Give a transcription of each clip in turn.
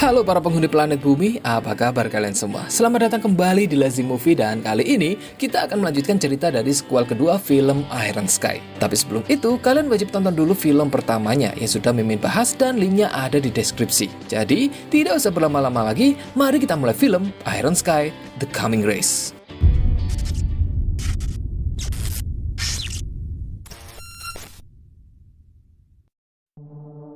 Halo para penghuni planet bumi, apa kabar kalian semua? Selamat datang kembali di Lazy Movie dan kali ini kita akan melanjutkan cerita dari sequel kedua film Iron Sky. Tapi sebelum itu, kalian wajib tonton dulu film pertamanya yang sudah Mimin bahas dan linknya ada di deskripsi. Jadi, tidak usah berlama-lama lagi, mari kita mulai film Iron Sky, The Coming Race.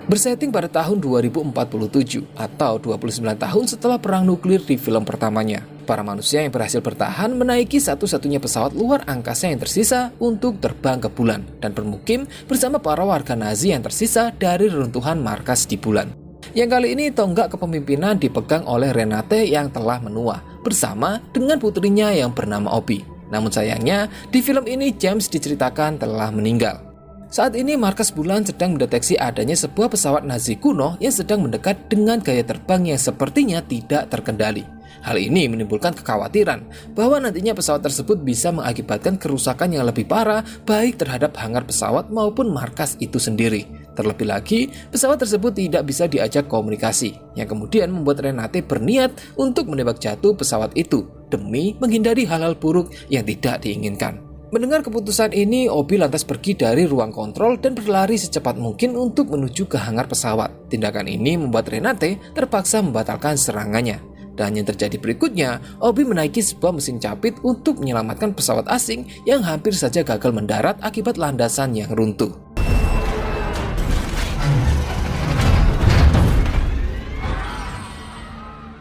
Bersetting pada tahun 2047 atau 29 tahun setelah perang nuklir di film pertamanya. Para manusia yang berhasil bertahan menaiki satu-satunya pesawat luar angkasa yang tersisa untuk terbang ke bulan dan bermukim bersama para warga Nazi yang tersisa dari reruntuhan markas di bulan. Yang kali ini tonggak kepemimpinan dipegang oleh Renate yang telah menua bersama dengan putrinya yang bernama Obi. Namun sayangnya di film ini James diceritakan telah meninggal. Saat ini markas bulan sedang mendeteksi adanya sebuah pesawat Nazi kuno yang sedang mendekat dengan gaya terbang yang sepertinya tidak terkendali. Hal ini menimbulkan kekhawatiran bahwa nantinya pesawat tersebut bisa mengakibatkan kerusakan yang lebih parah baik terhadap hangar pesawat maupun markas itu sendiri. Terlebih lagi, pesawat tersebut tidak bisa diajak komunikasi, yang kemudian membuat Renate berniat untuk menembak jatuh pesawat itu demi menghindari hal-hal buruk yang tidak diinginkan. Mendengar keputusan ini, Obi lantas pergi dari ruang kontrol dan berlari secepat mungkin untuk menuju ke hangar pesawat. Tindakan ini membuat Renate terpaksa membatalkan serangannya. Dan yang terjadi berikutnya, Obi menaiki sebuah mesin capit untuk menyelamatkan pesawat asing yang hampir saja gagal mendarat akibat landasan yang runtuh.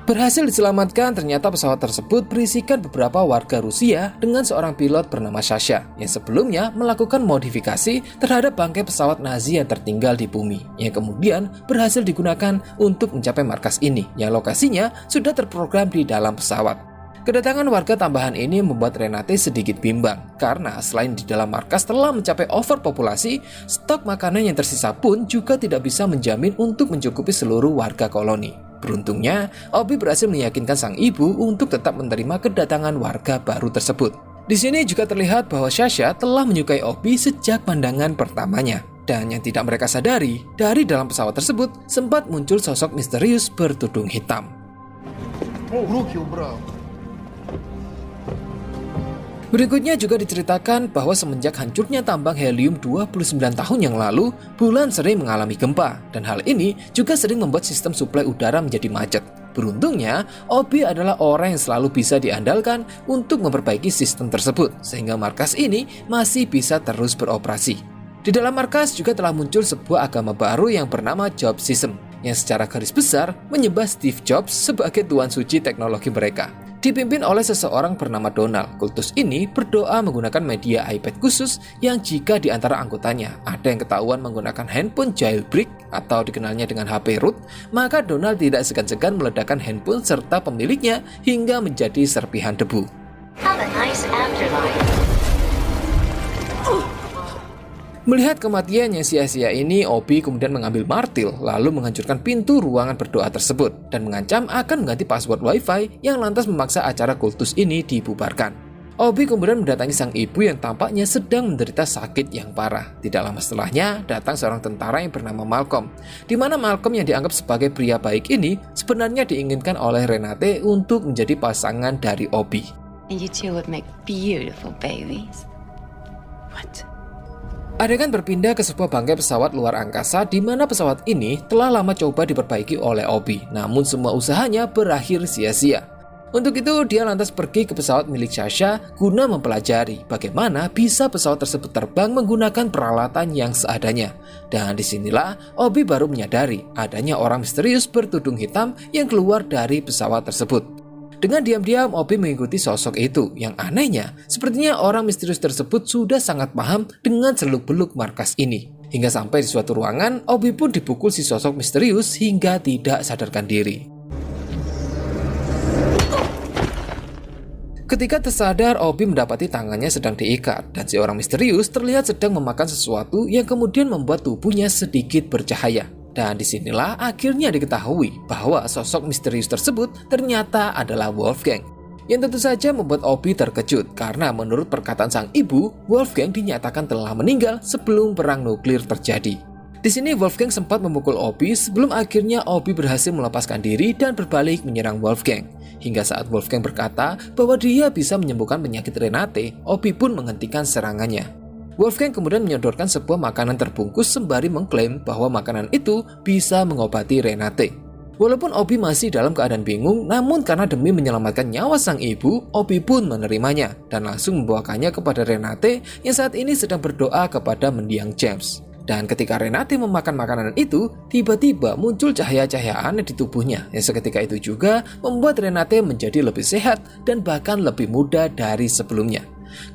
Berhasil diselamatkan, ternyata pesawat tersebut berisikan beberapa warga Rusia dengan seorang pilot bernama Sasha yang sebelumnya melakukan modifikasi terhadap bangkai pesawat Nazi yang tertinggal di bumi, yang kemudian berhasil digunakan untuk mencapai markas ini yang lokasinya sudah terprogram di dalam pesawat. Kedatangan warga tambahan ini membuat Renate sedikit bimbang karena selain di dalam markas telah mencapai overpopulasi, stok makanan yang tersisa pun juga tidak bisa menjamin untuk mencukupi seluruh warga koloni. Beruntungnya, Obi berhasil meyakinkan sang ibu untuk tetap menerima kedatangan warga baru tersebut. Di sini juga terlihat bahwa Sasha telah menyukai Obi sejak pandangan pertamanya. Dan yang tidak mereka sadari, dari dalam pesawat tersebut sempat muncul sosok misterius bertudung hitam. Berikutnya juga diceritakan bahwa semenjak hancurnya tambang helium 29 tahun yang lalu, bulan sering mengalami gempa, dan hal ini juga sering membuat sistem suplai udara menjadi macet. Beruntungnya, Obi adalah orang yang selalu bisa diandalkan untuk memperbaiki sistem tersebut, sehingga markas ini masih bisa terus beroperasi. Di dalam markas juga telah muncul sebuah agama baru yang bernama Jobsism, yang secara garis besar menyembah Steve Jobs sebagai tuan suci teknologi mereka. Dipimpin oleh seseorang bernama Donald, kultus ini berdoa menggunakan media iPad khusus yang jika di antara anggotanya ada yang ketahuan menggunakan handphone jailbreak atau dikenalnya dengan HP root, maka Donald tidak segan-segan meledakkan handphone serta pemiliknya hingga menjadi serpihan debu. Have a nice afterlife. Melihat kematian yang sia-sia ini, Obi kemudian mengambil martil lalu menghancurkan pintu ruangan berdoa tersebut dan mengancam akan mengganti password wifi yang lantas memaksa acara kultus ini dibubarkan. Obi kemudian mendatangi sang ibu yang tampaknya sedang menderita sakit yang parah. Tidak lama setelahnya datang seorang tentara yang bernama Malcolm, di mana Malcolm yang dianggap sebagai pria baik ini sebenarnya diinginkan oleh Renate untuk menjadi pasangan dari Obi. And you two would make beautiful babies. What? Adegan berpindah ke sebuah bangkai pesawat luar angkasa di mana pesawat ini telah lama coba diperbaiki oleh Obi, namun semua usahanya berakhir sia-sia. Untuk itu, dia lantas pergi ke pesawat milik Sasha guna mempelajari bagaimana bisa pesawat tersebut terbang menggunakan peralatan yang seadanya. Dan disinilah Obi baru menyadari adanya orang misterius bertudung hitam yang keluar dari pesawat tersebut. Dengan diam-diam, Obi mengikuti sosok itu. Yang anehnya, sepertinya orang misterius tersebut sudah sangat paham dengan seluk-beluk markas ini. Hingga sampai di suatu ruangan, Obi pun dipukul si sosok misterius hingga tidak sadarkan diri. Ketika tersadar, Obi mendapati tangannya sedang diikat, dan si orang misterius terlihat sedang memakan sesuatu yang kemudian membuat tubuhnya sedikit bercahaya. Dan disinilah akhirnya diketahui bahwa sosok misterius tersebut ternyata adalah Wolfgang. Yang tentu saja membuat Obi terkejut karena menurut perkataan sang ibu, Wolfgang dinyatakan telah meninggal sebelum perang nuklir terjadi. Di sini Wolfgang sempat memukul Obi sebelum akhirnya Obi berhasil melepaskan diri dan berbalik menyerang Wolfgang. Hingga saat Wolfgang berkata bahwa dia bisa menyembuhkan penyakit Renate, Obi pun menghentikan serangannya. Wolfgang kemudian menyodorkan sebuah makanan terbungkus sembari mengklaim bahwa makanan itu bisa mengobati Renate. Walaupun Obi masih dalam keadaan bingung, namun karena demi menyelamatkan nyawa sang ibu, Obi pun menerimanya dan langsung membawakannya kepada Renate yang saat ini sedang berdoa kepada mendiang James. Dan ketika Renate memakan makanan itu, tiba-tiba muncul cahaya-cahaya aneh di tubuhnya yang seketika itu juga membuat Renate menjadi lebih sehat dan bahkan lebih muda dari sebelumnya.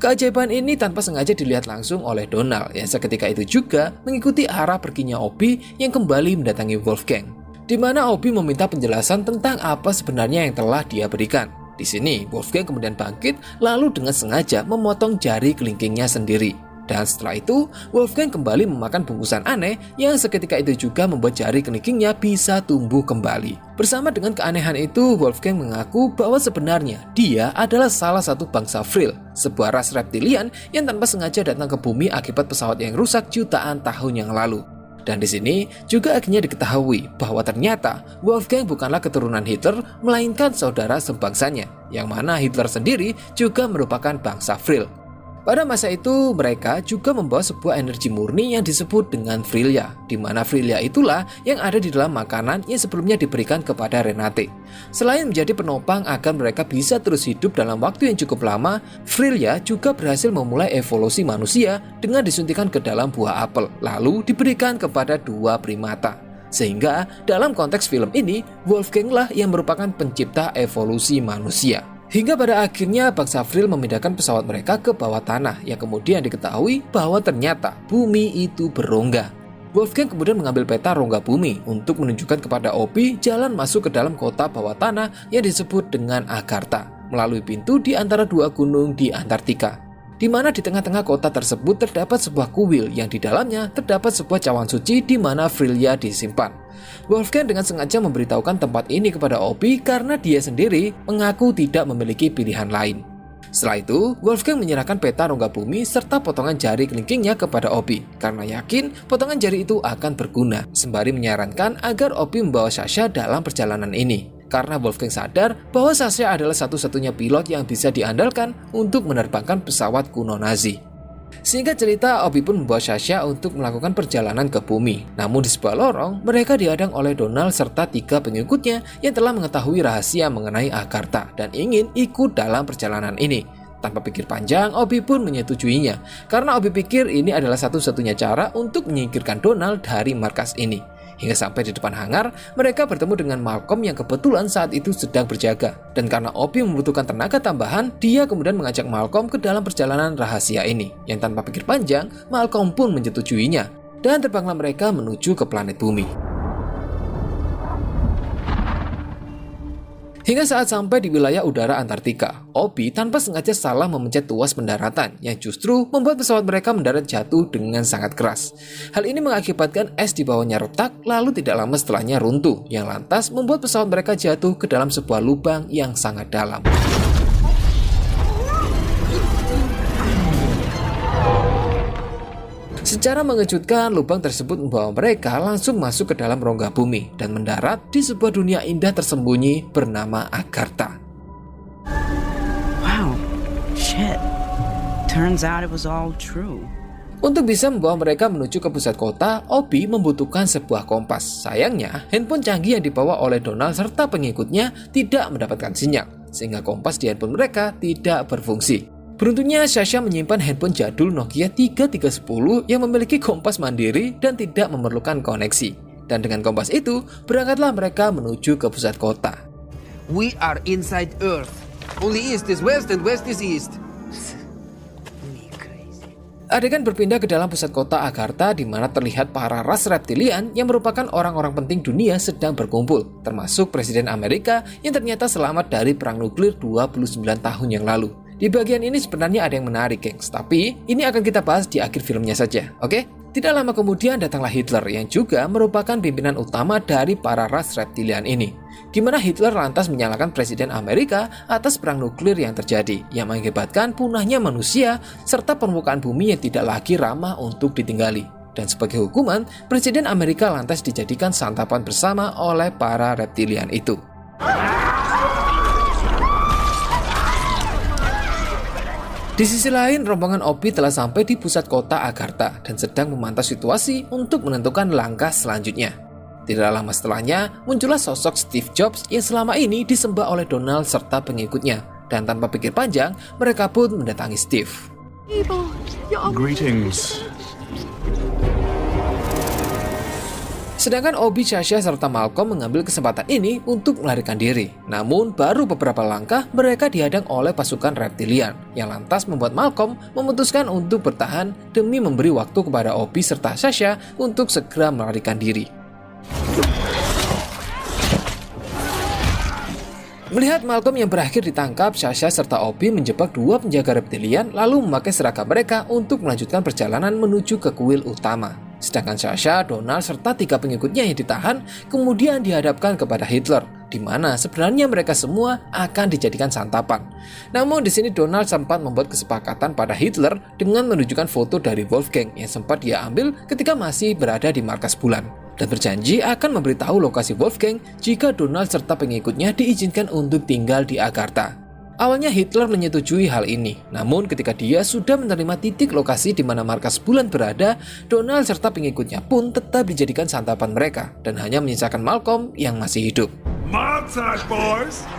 Keajaiban ini tanpa sengaja dilihat langsung oleh Donald yang seketika itu juga mengikuti arah perginya Obi yang kembali mendatangi Wolfgang, di mana Obi meminta penjelasan tentang apa sebenarnya yang telah dia berikan. Di sini Wolfgang kemudian bangkit lalu dengan sengaja memotong jari kelingkingnya sendiri. Dan setelah itu, Wolfgang kembali memakan bungkusan aneh yang seketika itu juga membuat jari kelingkingnya bisa tumbuh kembali. Bersama dengan keanehan itu, Wolfgang mengaku bahwa sebenarnya dia adalah salah satu bangsa Vril, sebuah ras reptilian yang tanpa sengaja datang ke bumi akibat pesawat yang rusak jutaan tahun yang lalu. Dan di sini juga akhirnya diketahui bahwa ternyata Wolfgang bukanlah keturunan Hitler, melainkan saudara sebangsanya, yang mana Hitler sendiri juga merupakan bangsa Vril. Pada masa itu, mereka juga membawa sebuah energi murni yang disebut dengan Vrilya, di mana Vrilya itulah yang ada di dalam makanan yang sebelumnya diberikan kepada Renate. Selain menjadi penopang agar mereka bisa terus hidup dalam waktu yang cukup lama, Vrilya juga berhasil memulai evolusi manusia dengan disuntikan ke dalam buah apel, lalu diberikan kepada dua primata. Sehingga dalam konteks film ini, Wolfgang lah yang merupakan pencipta evolusi manusia. Hingga pada akhirnya bangsa Vril memindahkan pesawat mereka ke bawah tanah yang kemudian diketahui bahwa ternyata bumi itu berongga. Wolfgang kemudian mengambil peta rongga bumi untuk menunjukkan kepada Obi jalan masuk ke dalam kota bawah tanah yang disebut dengan Agartha melalui pintu di antara dua gunung di Antartika, di mana di tengah-tengah kota tersebut terdapat sebuah kuil yang di dalamnya terdapat sebuah cawan suci di mana Vrilya disimpan. Wolfgang dengan sengaja memberitahukan tempat ini kepada Obi karena dia sendiri mengaku tidak memiliki pilihan lain. Setelah itu, Wolfgang menyerahkan peta rongga bumi serta potongan jari kelingkingnya kepada Obi karena yakin potongan jari itu akan berguna, sembari menyarankan agar Obi membawa Sasha dalam perjalanan ini. Karena Wolfgang sadar bahwa Sasha adalah satu-satunya pilot yang bisa diandalkan untuk menerbangkan pesawat kuno Nazi. Singkat cerita, Obi pun membawa Sasha untuk melakukan perjalanan ke bumi. Namun di sebuah lorong, mereka dihadang oleh Donald serta 3 pengikutnya yang telah mengetahui rahasia mengenai Agartha dan ingin ikut dalam perjalanan ini. Tanpa pikir panjang, Obi pun menyetujuinya karena Obi pikir ini adalah satu-satunya cara untuk menyingkirkan Donald dari markas ini. Hingga sampai di depan hangar, mereka bertemu dengan Malcolm yang kebetulan saat itu sedang berjaga. Dan karena Obi membutuhkan tenaga tambahan, dia kemudian mengajak Malcolm ke dalam perjalanan rahasia ini. Yang tanpa pikir panjang, Malcolm pun menyetujuinya. Dan terbanglah mereka menuju ke planet bumi. Hingga saat sampai di wilayah udara Antartika, Obi tanpa sengaja salah memencet tuas pendaratan yang justru membuat pesawat mereka mendarat jatuh dengan sangat keras. Hal ini mengakibatkan es di bawahnya retak, lalu tidak lama setelahnya runtuh, yang lantas membuat pesawat mereka jatuh ke dalam sebuah lubang yang sangat dalam. Secara mengejutkan, lubang tersebut membawa mereka langsung masuk ke dalam rongga bumi dan mendarat di sebuah dunia indah tersembunyi bernama Agartha. Wow, shit. Turns out it was all true. Untuk bisa membawa mereka menuju ke pusat kota, Obi membutuhkan sebuah kompas. Sayangnya, handphone canggih yang dibawa oleh Donald serta pengikutnya tidak mendapatkan sinyal, sehingga kompas di handphone mereka tidak berfungsi. Beruntungnya, Sasha menyimpan handphone jadul Nokia 3310 yang memiliki kompas mandiri dan tidak memerlukan koneksi. Dan dengan kompas itu, berangkatlah mereka menuju ke pusat kota. We are inside Earth. Only east is west and west is east. Adegan berpindah ke dalam pusat kota Agartha di mana terlihat para ras reptilian yang merupakan orang-orang penting dunia sedang berkumpul, termasuk Presiden Amerika yang ternyata selamat dari perang nuklir 29 tahun yang lalu. Di bagian ini sebenarnya ada yang menarik, gengs, tapi ini akan kita bahas di akhir filmnya saja, oke? Tidak lama kemudian datanglah Hitler yang juga merupakan pimpinan utama dari para ras reptilian ini, di mana Hitler lantas menyalahkan Presiden Amerika atas perang nuklir yang terjadi, yang mengakibatkan punahnya manusia serta permukaan bumi yang tidak lagi ramah untuk ditinggali. Dan sebagai hukuman, Presiden Amerika lantas dijadikan santapan bersama oleh para reptilian itu. Di sisi lain, rombongan Obi telah sampai di pusat kota Agartha dan sedang memantau situasi untuk menentukan langkah selanjutnya. Tidak lama setelahnya, muncullah sosok Steve Jobs yang selama ini disembah oleh Donald serta pengikutnya. Dan tanpa pikir panjang, mereka pun mendatangi Steve. Greetings. Sedangkan Obi, Sasha, serta Malcolm mengambil kesempatan ini untuk melarikan diri. Namun, baru beberapa langkah mereka dihadang oleh pasukan reptilian, yang lantas membuat Malcolm memutuskan untuk bertahan demi memberi waktu kepada Obi serta Sasha untuk segera melarikan diri. Melihat Malcolm yang berakhir ditangkap, Sasha serta Obi menjebak dua penjaga reptilian lalu memakai seragam mereka untuk melanjutkan perjalanan menuju ke kuil utama. Sedangkan Sasha, Donald, serta 3 pengikutnya yang ditahan kemudian dihadapkan kepada Hitler, di mana sebenarnya mereka semua akan dijadikan santapan. Namun di sini Donald sempat membuat kesepakatan pada Hitler dengan menunjukkan foto dari Wolfgang yang sempat dia ambil ketika masih berada di markas bulan, dan berjanji akan memberitahu lokasi Wolfgang jika Donald serta pengikutnya diizinkan untuk tinggal di Agartha. Awalnya Hitler menyetujui hal ini, namun ketika dia sudah menerima titik lokasi di mana markas bulan berada, Donald serta pengikutnya pun tetap dijadikan santapan mereka dan hanya menyisakan Malcolm yang masih hidup. Matzah, boys.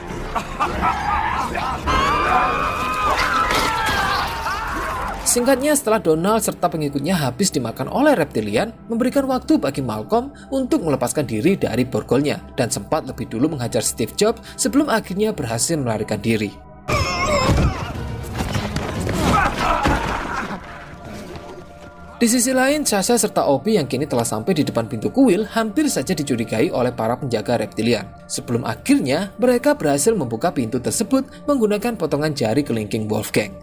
Singkatnya, setelah Donald serta pengikutnya habis dimakan oleh reptilian, memberikan waktu bagi Malcolm untuk melepaskan diri dari borgolnya dan sempat lebih dulu menghajar Steve Jobs sebelum akhirnya berhasil melarikan diri. Di sisi lain, Sasha serta Obi yang kini telah sampai di depan pintu kuil hampir saja dicurigai oleh para penjaga reptilian. Sebelum akhirnya mereka berhasil membuka pintu tersebut menggunakan potongan jari kelingking Wolfgang.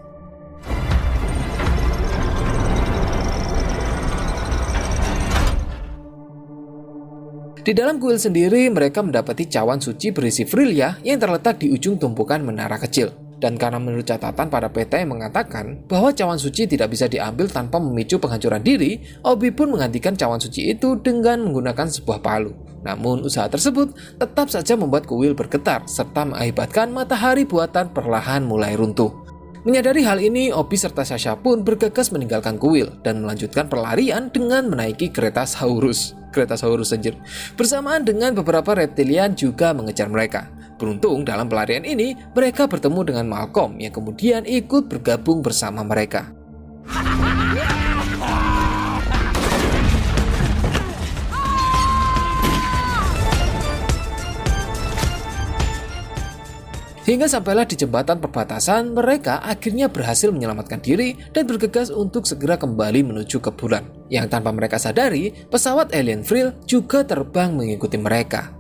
Di dalam kuil sendiri, mereka mendapati cawan suci berisi Frelia yang terletak di ujung tumpukan menara kecil. Dan karena menurut catatan pada peta yang mengatakan bahwa cawan suci tidak bisa diambil tanpa memicu penghancuran diri, Obi pun menggantikan cawan suci itu dengan menggunakan sebuah palu. Namun usaha tersebut tetap saja membuat kuil bergetar serta mengakibatkan matahari buatan perlahan mulai runtuh. Menyadari hal ini, Obi serta Sasha pun bergegas meninggalkan kuil dan melanjutkan pelarian dengan menaiki kereta Saurus anjir. Bersamaan dengan beberapa reptilian juga mengejar mereka. Beruntung dalam pelarian ini, mereka bertemu dengan Malcolm yang kemudian ikut bergabung bersama mereka. Hingga sampailah di jembatan perbatasan, mereka akhirnya berhasil menyelamatkan diri dan bergegas untuk segera kembali menuju ke bulan. Yang tanpa mereka sadari, pesawat alien Vril juga terbang mengikuti mereka.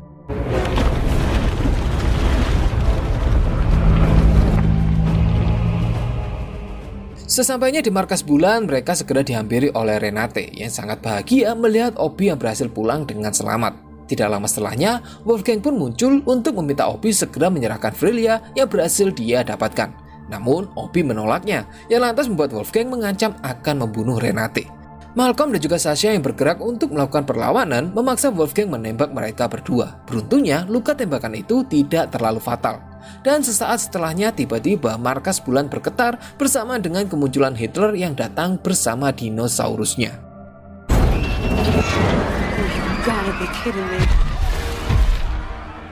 Sesampainya di markas bulan, mereka segera dihampiri oleh Renate yang sangat bahagia melihat Obi yang berhasil pulang dengan selamat. Tidak lama setelahnya, Wolfgang pun muncul untuk meminta Obi segera menyerahkan Frelia yang berhasil dia dapatkan. Namun, Obi menolaknya, yang lantas membuat Wolfgang mengancam akan membunuh Renate. Malcolm dan juga Sasha yang bergerak untuk melakukan perlawanan memaksa Wolfgang menembak mereka berdua. Beruntungnya, luka tembakan itu tidak terlalu fatal. Dan sesaat setelahnya tiba-tiba markas bulan bergetar bersama dengan kemunculan Hitler yang datang bersama dinosaurusnya.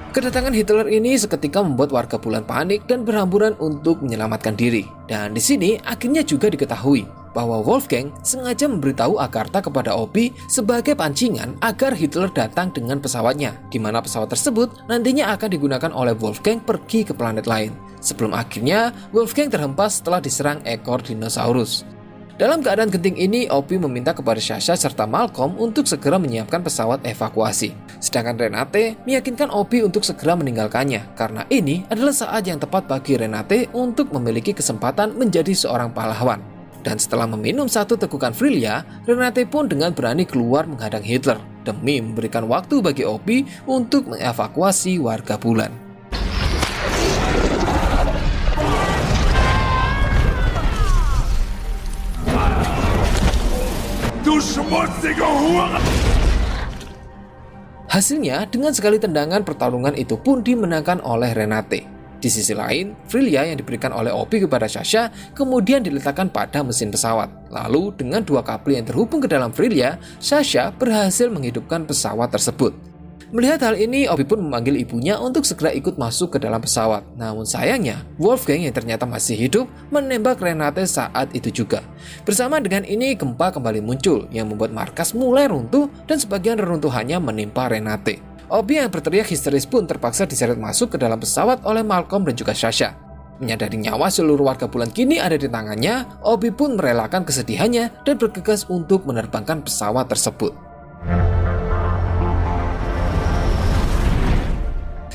Kedatangan Hitler ini seketika membuat warga bulan panik dan berhamburan untuk menyelamatkan diri. Dan di sini akhirnya juga diketahui bahwa Wolfgang sengaja memberitahu Agartha kepada Obi sebagai pancingan agar Hitler datang dengan pesawatnya, di mana pesawat tersebut nantinya akan digunakan oleh Wolfgang pergi ke planet lain. Sebelum akhirnya Wolfgang terhempas setelah diserang ekor dinosaurus. Dalam keadaan genting ini, Obi meminta kepada Sasha serta Malcolm untuk segera menyiapkan pesawat evakuasi. Sedangkan Renate meyakinkan Obi untuk segera meninggalkannya, karena ini adalah saat yang tepat bagi Renate untuk memiliki kesempatan menjadi seorang pahlawan. Dan setelah meminum satu tegukan Frelia, Renate pun dengan berani keluar menghadang Hitler demi memberikan waktu bagi Obi untuk mengevakuasi warga bulan. Do du schmutzige Hure! Hasilnya, dengan sekali tendangan pertarungan itu pun dimenangkan oleh Renate. Di sisi lain, Freelia yang diberikan oleh Obi kepada Sasha kemudian diletakkan pada mesin pesawat. Lalu, dengan 2 kabel yang terhubung ke dalam Freelia, Sasha berhasil menghidupkan pesawat tersebut. Melihat hal ini, Obi pun memanggil ibunya untuk segera ikut masuk ke dalam pesawat. Namun sayangnya, Wolfgang yang ternyata masih hidup menembak Renate saat itu juga. Bersama dengan ini, gempa kembali muncul yang membuat markas mulai runtuh dan sebagian reruntuhannya menimpa Renate. Obi yang berteriak histeris pun terpaksa diseret masuk ke dalam pesawat oleh Malcolm dan juga Sasha. Menyadari nyawa seluruh warga bulan kini ada di tangannya, Obi pun merelakan kesedihannya dan bergegas untuk menerbangkan pesawat tersebut.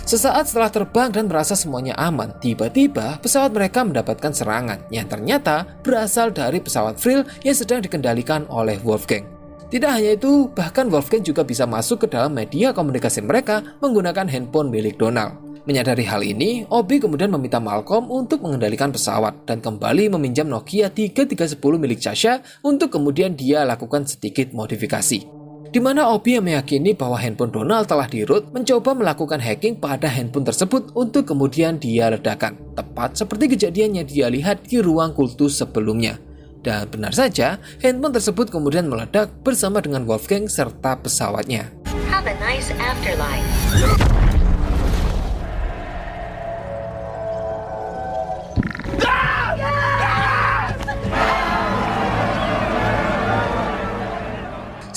Sesaat setelah terbang dan merasa semuanya aman, tiba-tiba pesawat mereka mendapatkan serangan yang ternyata berasal dari pesawat Frill yang sedang dikendalikan oleh Wolfgang. Tidak hanya itu, bahkan Wolfgang juga bisa masuk ke dalam media komunikasi mereka menggunakan handphone milik Donald. Menyadari hal ini, Obi kemudian meminta Malcolm untuk mengendalikan pesawat dan kembali meminjam Nokia 3310 milik Sasha untuk kemudian dia lakukan sedikit modifikasi. Di mana Obi yang meyakini bahwa handphone Donald telah di-root mencoba melakukan hacking pada handphone tersebut untuk kemudian dia ledakan, tepat seperti kejadian yang dia lihat di ruang kultus sebelumnya. Dan benar saja, handphone tersebut kemudian meledak bersama dengan Wolfgang serta pesawatnya. Have a nice afterlife.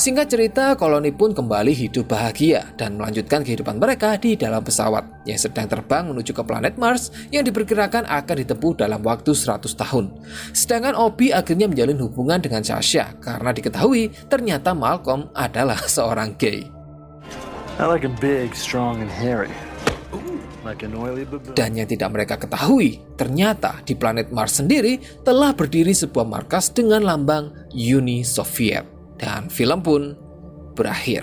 Singkat cerita, koloni pun kembali hidup bahagia dan melanjutkan kehidupan mereka di dalam pesawat yang sedang terbang menuju ke planet Mars yang diperkirakan akan ditempuh dalam waktu 100 tahun. Sedangkan Obi akhirnya menjalin hubungan dengan Sasha karena diketahui ternyata Malcolm adalah seorang gay. I like him big, strong, and hairy. Like an oily baboon. Dan yang tidak mereka ketahui, ternyata di planet Mars sendiri telah berdiri sebuah markas dengan lambang Uni Soviet. Dan film pun berakhir.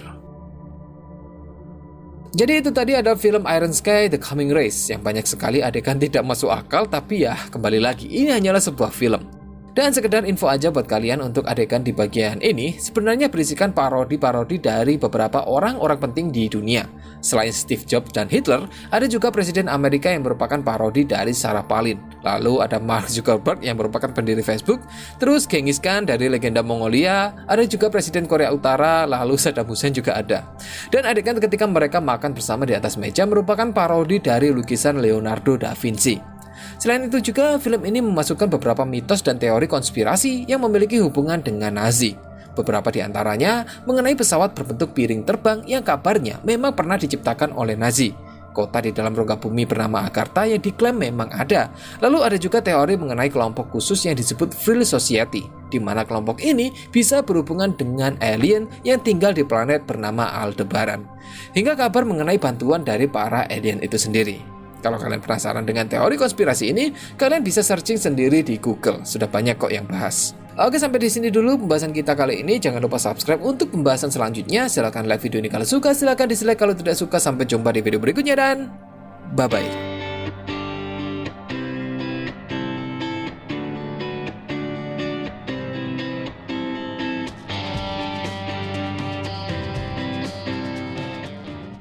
Jadi itu tadi ada film Iron Sky The Coming Race yang banyak sekali adegan tidak masuk akal, tapi ya kembali lagi ini hanyalah sebuah film. Dan sekedar info aja buat kalian untuk adegan di bagian ini sebenarnya berisikan parodi-parodi dari beberapa orang-orang penting di dunia. Selain Steve Jobs dan Hitler, ada juga Presiden Amerika yang merupakan parodi dari Sarah Palin. Lalu ada Mark Zuckerberg yang merupakan pendiri Facebook, terus Genghis Khan dari legenda Mongolia, ada juga Presiden Korea Utara, lalu Saddam Hussein juga ada. Dan adegan ketika mereka makan bersama di atas meja merupakan parodi dari lukisan Leonardo da Vinci. Selain itu juga, film ini memasukkan beberapa mitos dan teori konspirasi yang memiliki hubungan dengan Nazi. Beberapa di antaranya mengenai pesawat berbentuk piring terbang yang kabarnya memang pernah diciptakan oleh Nazi. Kota di dalam rongga bumi bernama Agartha yang diklaim memang ada. Lalu ada juga teori mengenai kelompok khusus yang disebut Frill Society, di mana kelompok ini bisa berhubungan dengan alien yang tinggal di planet bernama Aldebaran. Hingga kabar mengenai bantuan dari para alien itu sendiri. Kalau kalian penasaran dengan teori konspirasi ini, kalian bisa searching sendiri di Google. Sudah banyak kok yang bahas. Oke, sampai di sini dulu pembahasan kita kali ini. Jangan lupa subscribe untuk pembahasan selanjutnya. Silahkan like video ini kalau suka, silahkan dislike kalau tidak suka. Sampai jumpa di video berikutnya dan bye-bye.